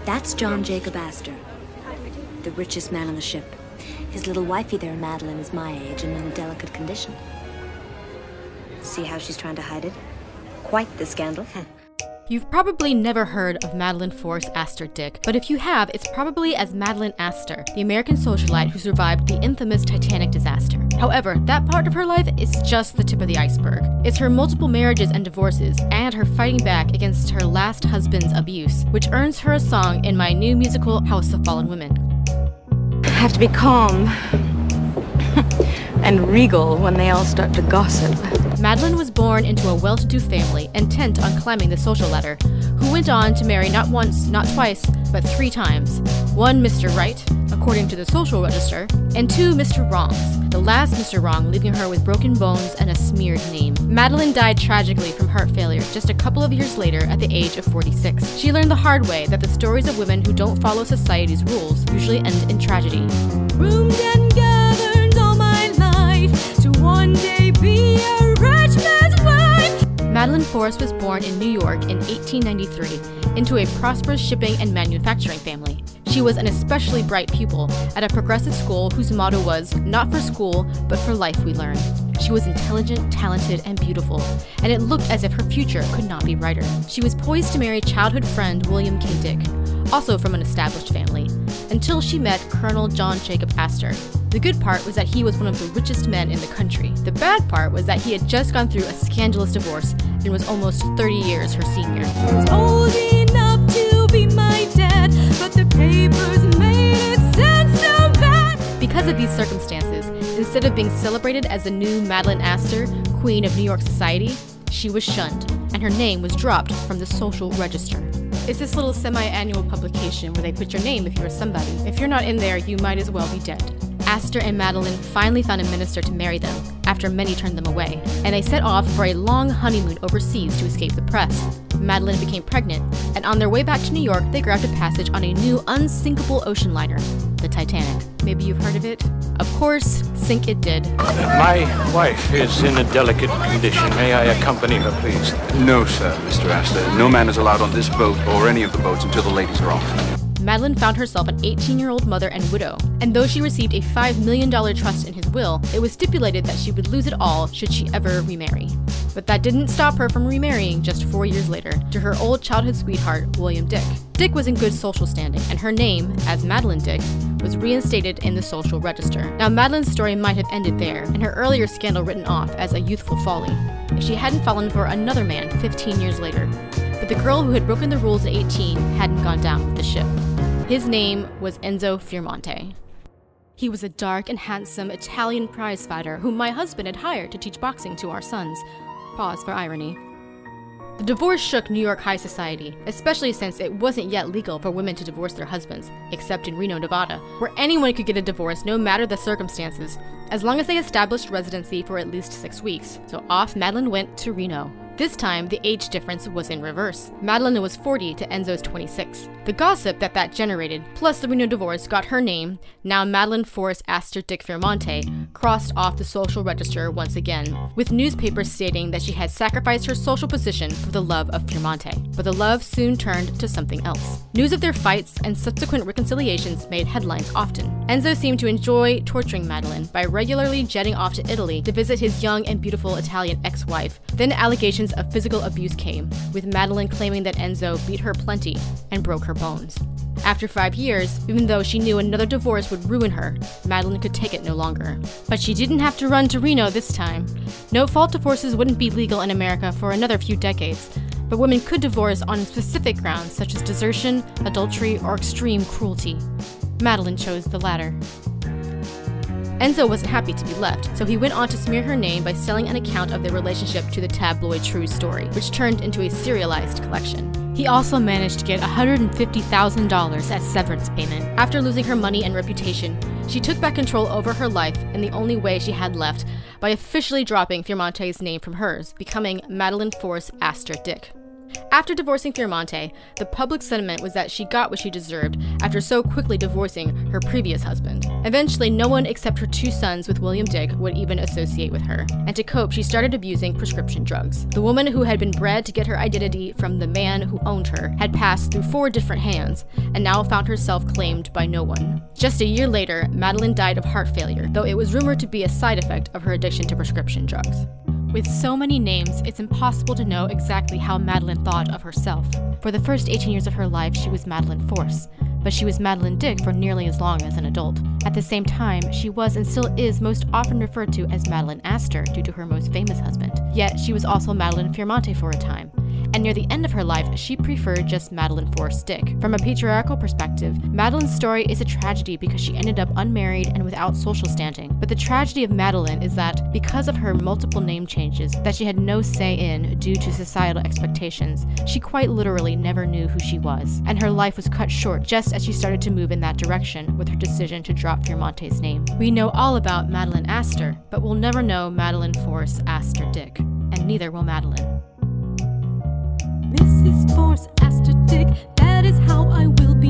That's John Jacob Astor, the richest man on the ship. His little wifey there, Madeleine, is my age and in a delicate condition. See how she's trying to hide it? Quite the scandal. You've probably never heard of Madeleine Force Astor Dick, but if you have, it's probably as Madeleine Astor, the American socialite who survived the infamous Titanic disaster. However, that part of her life is just the tip of the iceberg. It's her multiple marriages and divorces, and her fighting back against her last husband's abuse, which earns her a song in my new musical, House of Fallen Women. I have to be calm and regal when they all start to gossip. Madeleine was born into a well-to-do family, intent on climbing the social ladder, who went on to marry not once, not twice, but 3 times. 1 Mr. Right, according to the social register, and 2 Mr. Wrongs, the last Mr. Wrong leaving her with broken bones and a smeared name. Madeleine died tragically from heart failure just a couple of years later at the age of 46. She learned the hard way that the stories of women who don't follow society's rules usually end in tragedy. Roomed and gathered all my life to one day be a rich man's wife. Madeleine Force was born in New York in 1893 into a prosperous shipping and manufacturing family. She was an especially bright pupil at a progressive school whose motto was, "Not for school, but for life we learn." She was intelligent, talented, and beautiful, and it looked as if her future could not be brighter. She was poised to marry childhood friend William K. Dick, also from an established family, until she met Colonel John Jacob Astor. The good part was that he was one of the richest men in the country. The bad part was that he had just gone through a scandalous divorce and was almost 30 years her senior. Was old enough to be my dad, but the papers made it sound so bad. Because of these circumstances, instead of being celebrated as the new Madeleine Astor, Queen of New York society, she was shunned, and her name was dropped from the social register. It's this little semi-annual publication where they put your name if you're somebody. If you're not in there, you might as well be dead. Astor and Madeleine finally found a minister to marry them, after many turned them away, and they set off for a long honeymoon overseas to escape the press. Madeleine became pregnant, and on their way back to New York, they grabbed a passage on a new unsinkable ocean liner, the Titanic. Maybe you've heard of it? Of course, sink it did. My wife is in a delicate condition. May I accompany her, please? No, sir, Mr. Astor. No man is allowed on this boat or any of the boats until the ladies are off. Madeleine found herself an 18-year-old mother and widow, and though she received a $5 million trust in his will, it was stipulated that she would lose it all should she ever remarry. But that didn't stop her from remarrying just 4 years later, to her old childhood sweetheart, William Dick. Dick was in good social standing, and her name, as Madeleine Dick, was reinstated in the social register. Now, Madeleine's story might have ended there, and her earlier scandal written off as a youthful folly, if she hadn't fallen for another man 15 years later. But the girl who had broken the rules at 18 hadn't gone down with the ship. His name was Enzo Fiermonte. He was a dark and handsome Italian prizefighter whom my husband had hired to teach boxing to our sons. Pause for irony. The divorce shook New York high society, especially since it wasn't yet legal for women to divorce their husbands, except in Reno, Nevada, where anyone could get a divorce no matter the circumstances, as long as they established residency for at least 6 weeks. So off Madeleine went to Reno. This time, the age difference was in reverse. Madeleine was 40 to Enzo's 26. The gossip that generated, plus the Reno divorce, got her name, now Madeleine Force Astor Dick Fiermonte, crossed off the social register once again, with newspapers stating that she had sacrificed her social position for the love of Fiermonte. But the love soon turned to something else. News of their fights and subsequent reconciliations made headlines often. Enzo seemed to enjoy torturing Madeleine by regularly jetting off to Italy to visit his young and beautiful Italian ex-wife. Then allegations of physical abuse came, with Madeleine claiming that Enzo beat her plenty and broke her bones. After 5 years, even though she knew another divorce would ruin her, Madeleine could take it no longer. But she didn't have to run to Reno this time. No-fault divorces wouldn't be legal in America for another few decades, but women could divorce on specific grounds such as desertion, adultery, or extreme cruelty. Madeleine chose the latter. Enzo wasn't happy to be left, so he went on to smear her name by selling an account of their relationship to the tabloid True Story, which turned into a serialized collection. He also managed to get $150,000 as severance payment. After losing her money and reputation, she took back control over her life in the only way she had left, by officially dropping Fiermonte's name from hers, becoming Madeleine Force Astor Dick. After divorcing Fiermonte, the public sentiment was that she got what she deserved after so quickly divorcing her previous husband. Eventually, no one except her 2 sons with William Dick would even associate with her, and to cope, she started abusing prescription drugs. The woman who had been bred to get her identity from the man who owned her had passed through 4 different hands, and now found herself claimed by no one. Just a year later, Madeleine died of heart failure, though it was rumored to be a side effect of her addiction to prescription drugs. With so many names, it's impossible to know exactly how Madeleine thought of herself. For the first 18 years of her life, she was Madeleine Force, but she was Madeleine Dick for nearly as long as an adult. At the same time, she was and still is most often referred to as Madeleine Astor due to her most famous husband. Yet, she was also Madeleine Fiermonte for a time, and near the end of her life, she preferred just Madeleine Force Dick. From a patriarchal perspective, Madeleine's story is a tragedy because she ended up unmarried and without social standing. But the tragedy of Madeleine is that, because of her multiple name changes that she had no say in due to societal expectations, she quite literally never knew who she was, and her life was cut short just as she started to move in that direction with her decision to drop Fiermonte's name. We know all about Madeleine Astor, but we'll never know Madeleine Force Astor Dick, and neither will Madeleine. Mrs. Force Astor Dick, that is how I will be